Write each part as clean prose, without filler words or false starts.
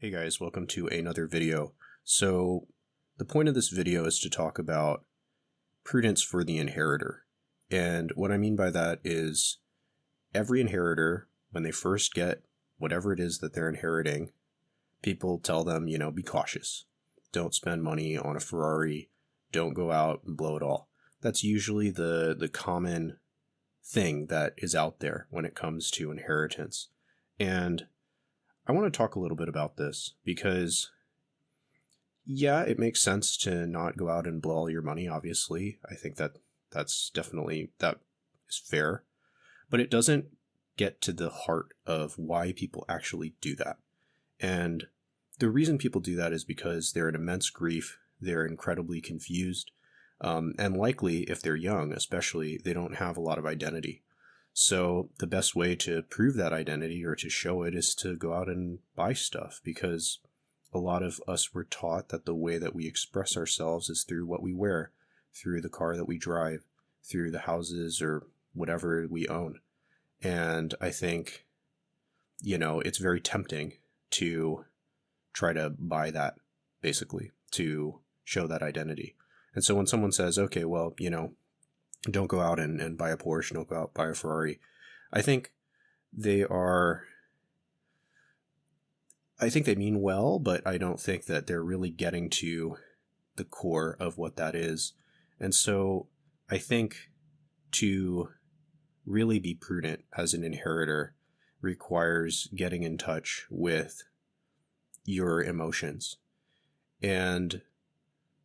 Hey guys, welcome to another video. So the point of this video is to talk about prudence for the inheritor. And what I mean by that is every inheritor, when they first get whatever it is that they're inheriting, people tell them, be cautious. Don't spend money on a Ferrari. Don't go out and blow it all. That's usually the common thing that is out there when it comes to inheritance. And I want to talk a little bit about this because, yeah, it makes sense to not go out and blow all your money, obviously. I think that that is fair. But it doesn't get to the heart of why people actually do that. And the reason people do that is because they're in immense grief, they're incredibly confused, and likely, if they're young especially, they don't have a lot of identity. So the best way to prove that identity or to show it is to go out and buy stuff, because a lot of us were taught that the way that we express ourselves is through what we wear, through the car that we drive, through the houses or whatever we own. And I think, it's very tempting to try to buy that, basically, to show that identity. And so when someone says, okay, well, don't go out and buy a Porsche, don't go out and buy a Ferrari, I think they mean well, but I don't think that they're really getting to the core of what that is. And so I think to really be prudent as an inheritor requires getting in touch with your emotions and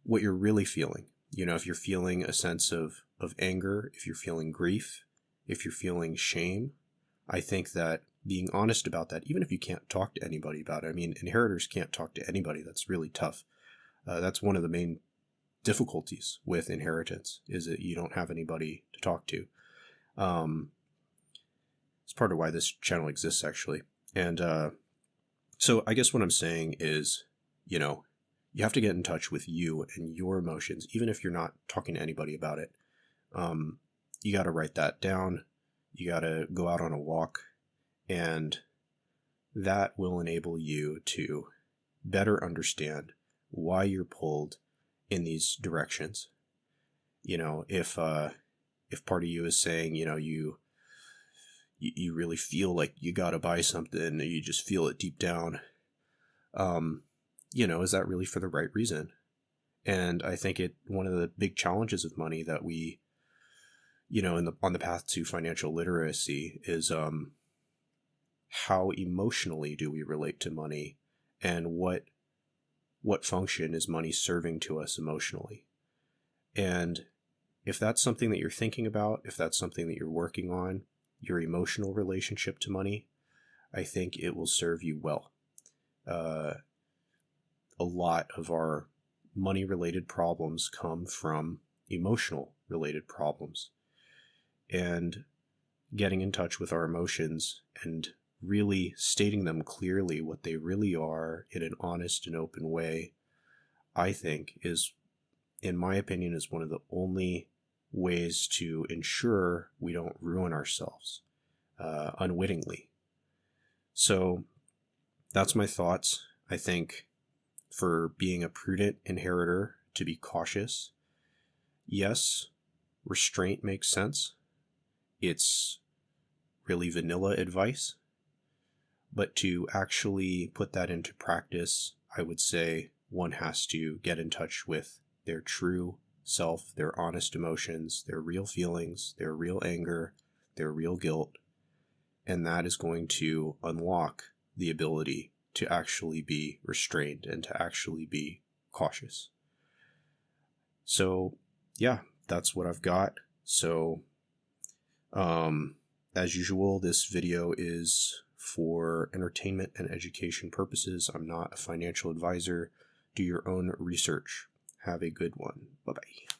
what you're really feeling. If you're feeling a sense of anger, if you're feeling grief, if you're feeling shame, I think that being honest about that, even if you can't talk to anybody about it, inheritors can't talk to anybody. That's really tough. That's one of the main difficulties with inheritance, is that you don't have anybody to talk to. It's part of why this channel exists, actually. And so I guess what I'm saying is, you have to get in touch with you and your emotions, even if you're not talking to anybody about it. You got to write that down. You got to go out on a walk, and that will enable you to better understand why you're pulled in these directions. If part of you is saying, you really feel like you got to buy something, you just feel it deep down, is that really for the right reason? And I think one of the big challenges of money that we, on the path to financial literacy is how emotionally do we relate to money, and what function is money serving to us emotionally? And if that's something that you're thinking about, if that's something that you're working on, your emotional relationship to money, I think it will serve you well. A lot of our money-related problems come from emotional-related problems. And getting in touch with our emotions and really stating them clearly, what they really are, in an honest and open way, I think in my opinion, is one of the only ways to ensure we don't ruin ourselves unwittingly. So that's my thoughts. I think for being a prudent inheritor, to be cautious. Yes, restraint makes sense. It's really vanilla advice. But to actually put that into practice, I would say one has to get in touch with their true self, their honest emotions, their real feelings, their real anger, their real guilt. And that is going to unlock the ability to actually be restrained and to actually be cautious. So, yeah, that's what I've got. So, as usual, this video is for entertainment and education purposes. I'm not a financial advisor. Do your own research. Have a good one. Bye-bye.